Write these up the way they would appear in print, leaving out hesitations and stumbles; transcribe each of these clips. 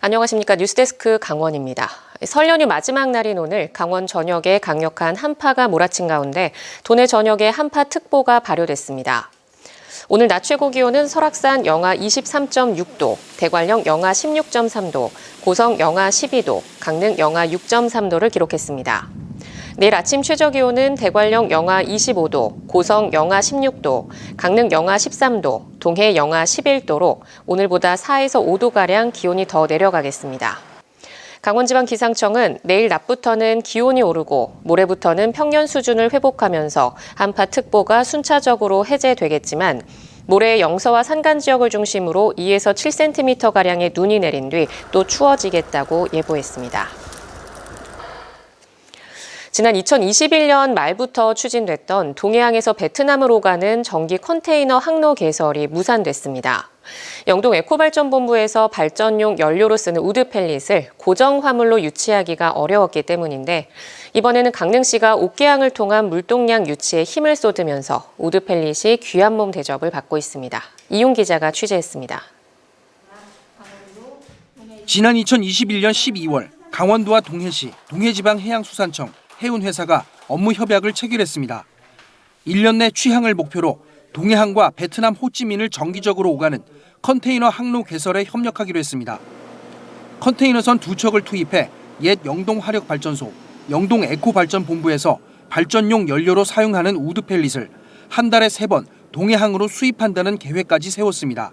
안녕하십니까. 뉴스데스크 강원입니다. 설 연휴 마지막 날인 오늘 강원 전역에 강력한 한파가 몰아친 가운데 도내 전역에 한파특보가 발효됐습니다. 오늘 낮 최고 기온은 설악산 영하 23.6도, 대관령 영하 16.3도, 고성 영하 12도, 강릉 영하 6.3도를 기록했습니다. 내일 아침 최저 기온은 대관령 영하 25도, 고성 영하 16도, 강릉 영하 13도, 동해 영하 11도로 오늘보다 4에서 5도가량 기온이 더 내려가겠습니다. 강원지방기상청은 내일 낮부터는 기온이 오르고 모레부터는 평년 수준을 회복하면서 한파특보가 순차적으로 해제되겠지만 모레 영서와 산간 지역을 중심으로 2에서 7cm가량의 눈이 내린 뒤 또 추워지겠다고 예보했습니다. 지난 2021년 말부터 추진됐던 동해항에서 베트남으로 가는 전기 컨테이너 항로 개설이 무산됐습니다. 영동 에코발전본부에서 발전용 연료로 쓰는 우드 펠릿을 고정 화물로 유치하기가 어려웠기 때문인데 이번에는 강릉시가 옥계항을 통한 물동량 유치에 힘을 쏟으면서 우드 펠릿이 귀한 몸 대접을 받고 있습니다. 이용 기자가 취재했습니다. 지난 2021년 12월 강원도와 동해시, 동해지방해양수산청, 해운회사가 업무 협약을 체결했습니다. 1년 내 취항을 목표로 동해항과 베트남 호찌민을 정기적으로 오가는 컨테이너 항로 개설에 협력하기로 했습니다. 컨테이너선 2척을 투입해 옛 영동화력발전소, 영동에코발전본부에서 발전용 연료로 사용하는 우드 펠릿을 한 달에 3번 동해항으로 수입한다는 계획까지 세웠습니다.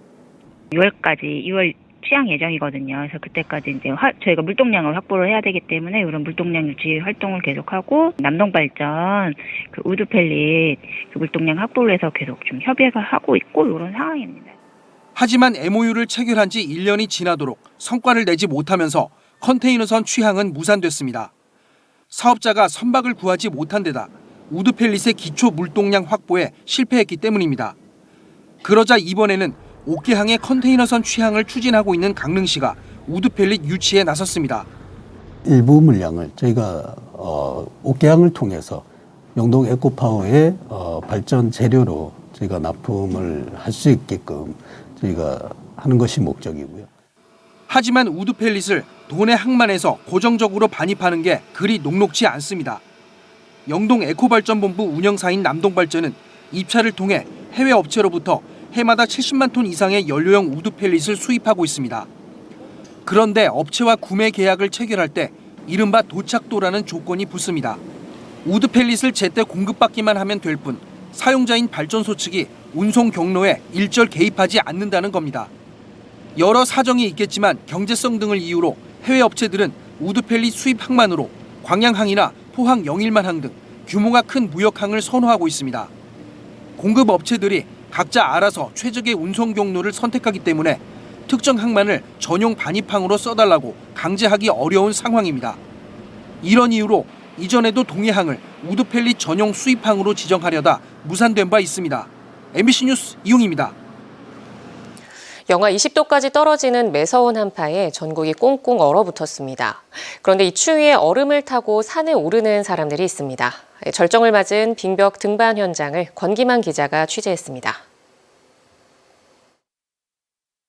6월까지 2월 취항 예정이거든요. 그래서 그때까지 이제 저희가 물동량을 확보를 해야 되기 때문에 이런 물동량 유치 활동을 계속하고 남동발전 우드 펠릿 물동량 확보를 해서 계속 좀 협의를 하고 있고 이런 상황입니다. 하지만 MOU를 체결한 지 1년이 지나도록 성과를 내지 못하면서 컨테이너선 취항은 무산됐습니다. 사업자가 선박을 구하지 못한 데다 우드 펠릿의 기초 물동량 확보에 실패했기 때문입니다. 그러자 이번에는 옥계항의 컨테이너선 취항을 추진하고 있는 강릉시가 우드 펠릿 유치에 나섰습니다. 일부 물량을 저희가 옥계항을 통해서 영동 에코파워의 발전 재료로 저희가 납품을 할 수 있게끔 저희가 하는 것이 목적이고요. 하지만 우드 펠릿을 도내 항만에서 고정적으로 반입하는 게 그리 녹록지 않습니다. 영동 에코발전본부 운영사인 남동발전은 입찰을 통해 해외 업체로부터 해마다 70만 톤 이상의 연료용 우드 펠릿을 수입하고 있습니다. 그런데 업체와 구매 계약을 체결할 때 이른바 도착도라는 조건이 붙습니다. 우드 펠릿을 제때 공급받기만 하면 될 뿐 사용자인 발전소 측이 운송 경로에 일절 개입하지 않는다는 겁니다. 여러 사정이 있겠지만 경제성 등을 이유로 해외 업체들은 우드 펠릿 수입 항만으로 광양항이나 포항 영일만항 등 규모가 큰 무역항을 선호하고 있습니다. 공급 업체들이 각자 알아서 최적의 운송 경로를 선택하기 때문에 특정 항만을 전용 반입항으로 써달라고 강제하기 어려운 상황입니다. 이런 이유로 이전에도 동해항을 우드 펠릿 전용 수입항으로 지정하려다 무산된 바 있습니다. MBC 뉴스 이용입니다. 영하 20도까지 떨어지는 매서운 한파에 전국이 꽁꽁 얼어붙었습니다. 그런데 이 추위에 얼음을 타고 산에 오르는 사람들이 있습니다. 절정을 맞은 빙벽 등반 현장을 권기만 기자가 취재했습니다.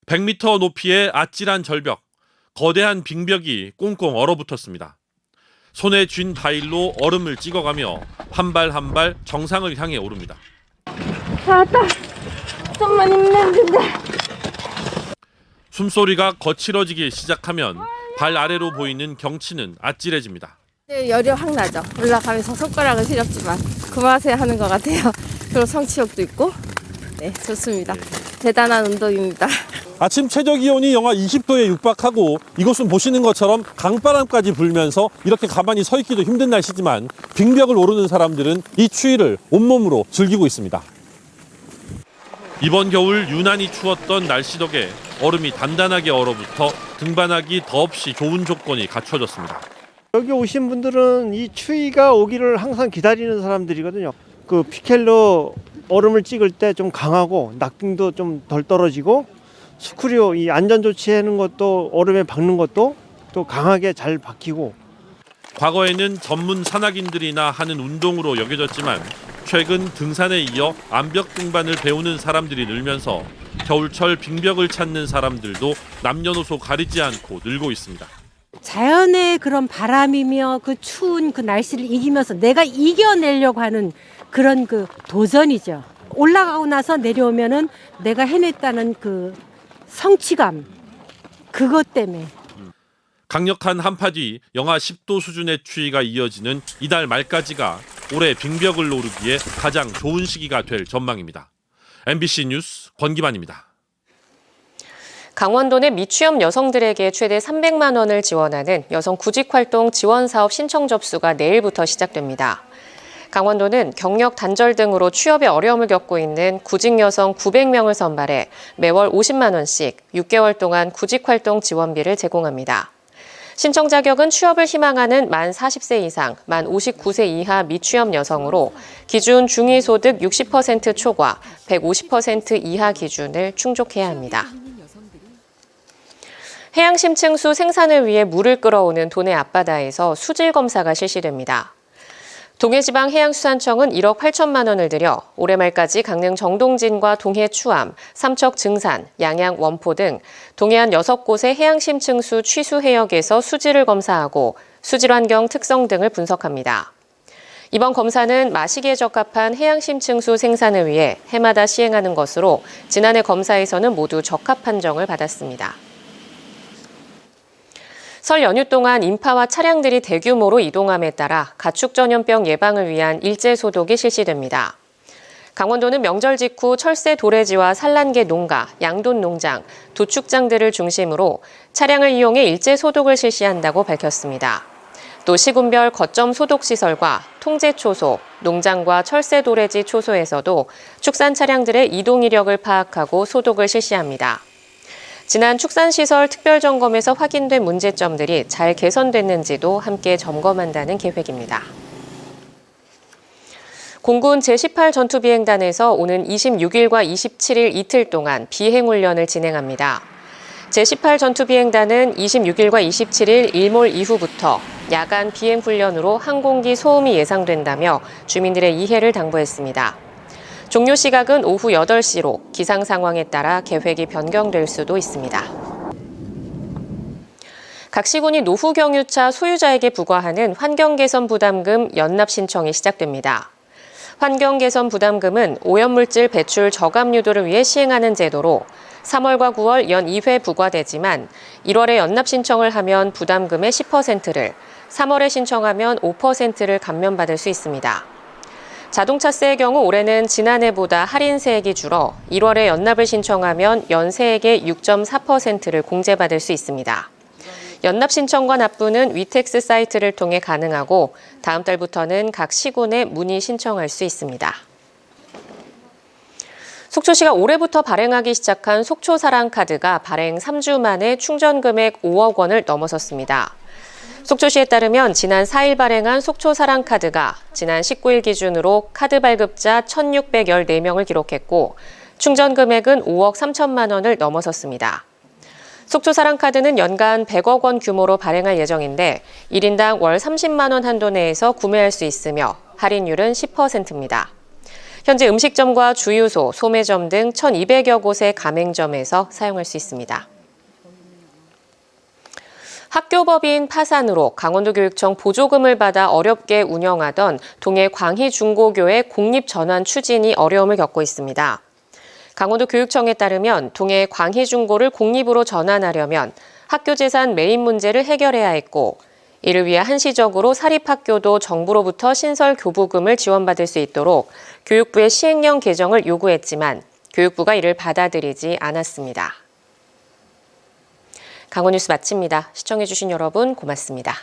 100m 높이의 아찔한 절벽, 거대한 빙벽이 꽁꽁 얼어붙었습니다. 손에 쥔 바일로 얼음을 찍어가며 한 발 한 발 정상을 향해 오릅니다. 나왔다. 좀만 힘내면 된다. 숨소리가 거칠어지기 시작하면 발 아래로 보이는 경치는 아찔해집니다. 열이 확 나죠. 올라가면서 손가락은 시렵지만 그 맛에 하는 것 같아요. 그리고 성취욕도 있고 네, 좋습니다. 대단한 운동입니다. 아침 최저 기온이 영하 20도에 육박하고 이곳은 보시는 것처럼 강바람까지 불면서 이렇게 가만히 서 있기도 힘든 날씨지만 빙벽을 오르는 사람들은 이 추위를 온몸으로 즐기고 있습니다. 이번 겨울 유난히 추웠던 날씨 덕에 얼음이 단단하게 얼어붙어 등반하기 더없이 좋은 조건이 갖춰졌습니다. 여기 오신 분들은 이 추위가 오기를 항상 기다리는 사람들이거든요. 그 피켈로 얼음을 찍을 때 좀 강하고 낙빙도 좀 덜 떨어지고 스크류 이 안전 조치하는 것도 얼음에 박는 것도 또 강하게 잘 박히고. 과거에는 전문 산악인들이나 하는 운동으로 여겨졌지만 최근 등산에 이어 암벽 등반을 배우는 사람들이 늘면서 겨울철 빙벽을 찾는 사람들도 남녀노소 가리지 않고 늘고 있습니다. 자연의 그런 바람이며 그 추운 그 날씨를 이기면서 내가 이겨내려고 하는 그런 그 도전이죠. 올라가고 나서 내려오면은 내가 해냈다는 그 성취감, 그것 때문에. 강력한 한파 뒤 영하 10도 수준의 추위가 이어지는 이달 말까지가 올해 빙벽을 오르기에 가장 좋은 시기가 될 전망입니다. MBC 뉴스 권기만입니다. 강원도 내 미취업 여성들에게 최대 300만 원을 지원하는 여성 구직활동 지원사업 신청 접수가 내일부터 시작됩니다. 강원도는 경력 단절 등으로 취업에 어려움을 겪고 있는 구직 여성 900명을 선발해 매월 50만 원씩 6개월 동안 구직활동 지원비를 제공합니다. 신청 자격은 취업을 희망하는 만 40세 이상, 만 59세 이하 미취업 여성으로 기준 중위소득 60% 초과 150% 이하 기준을 충족해야 합니다. 해양심층수 생산을 위해 물을 끌어오는 도내 앞바다에서 수질 검사가 실시됩니다. 동해지방해양수산청은 1억 8천만 원을 들여 올해 말까지 강릉 정동진과 동해 추암, 삼척 증산, 양양 원포 등 동해안 6곳의 해양심층수 취수 해역에서 수질을 검사하고 수질 환경 특성 등을 분석합니다. 이번 검사는 마시기에 적합한 해양심층수 생산을 위해 해마다 시행하는 것으로 지난해 검사에서는 모두 적합 판정을 받았습니다. 설 연휴 동안 인파와 차량들이 대규모로 이동함에 따라 가축 전염병 예방을 위한 일제 소독이 실시됩니다. 강원도는 명절 직후 철새 도래지와 산란계 농가, 양돈 농장, 도축장들을 중심으로 차량을 이용해 일제 소독을 실시한다고 밝혔습니다. 또 시군별 거점 소독 시설과 통제 초소, 농장과 철새 도래지 초소에서도 축산 차량들의 이동 이력을 파악하고 소독을 실시합니다. 지난 축산시설 특별점검에서 확인된 문제점들이 잘 개선됐는지도 함께 점검한다는 계획입니다. 공군 제18 전투비행단에서 오는 26일과 27일 이틀 동안 비행훈련을 진행합니다. 제18 전투비행단은 26일과 27일 일몰 이후부터 야간 비행훈련으로 항공기 소음이 예상된다며 주민들의 이해를 당부했습니다. 종료 시각은 오후 8시로 기상 상황에 따라 계획이 변경될 수도 있습니다. 각 시군이 노후 경유차 소유자에게 부과하는 환경개선 부담금 연납 신청이 시작됩니다. 환경개선 부담금은 오염물질 배출 저감 유도를 위해 시행하는 제도로 3월과 9월 연 2회 부과되지만 1월에 연납 신청을 하면 부담금의 10%를, 3월에 신청하면 5%를 감면받을 수 있습니다. 자동차세의 경우 올해는 지난해보다 할인세액이 줄어 1월에 연납을 신청하면 연세액의 6.4%를 공제받을 수 있습니다. 연납 신청과 납부는 위텍스 사이트를 통해 가능하고 다음 달부터는 각 시군에 문의 신청할 수 있습니다. 속초시가 올해부터 발행하기 시작한 속초사랑카드가 발행 3주 만에 충전 금액 5억 원을 넘어섰습니다. 속초시에 따르면 지난 4일 발행한 속초사랑카드가 지난 19일 기준으로 카드 발급자 1,614명을 기록했고 충전 금액은 5억 3천만 원을 넘어섰습니다. 속초사랑카드는 연간 100억 원 규모로 발행할 예정인데 1인당 월 30만 원 한도 내에서 구매할 수 있으며 할인율은 10%입니다. 현재 음식점과 주유소, 소매점 등 1,200여 곳의 가맹점에서 사용할 수 있습니다. 학교법인 파산으로 강원도교육청 보조금을 받아 어렵게 운영하던 동해 광희중고교의 공립전환 추진이 어려움을 겪고 있습니다. 강원도교육청에 따르면 동해 광희중고를 공립으로 전환하려면 학교재산 매입 문제를 해결해야 했고 이를 위해 한시적으로 사립학교도 정부로부터 신설 교부금을 지원받을 수 있도록 교육부의 시행령 개정을 요구했지만 교육부가 이를 받아들이지 않았습니다. 강원뉴스 마칩니다. 시청해주신 여러분 고맙습니다.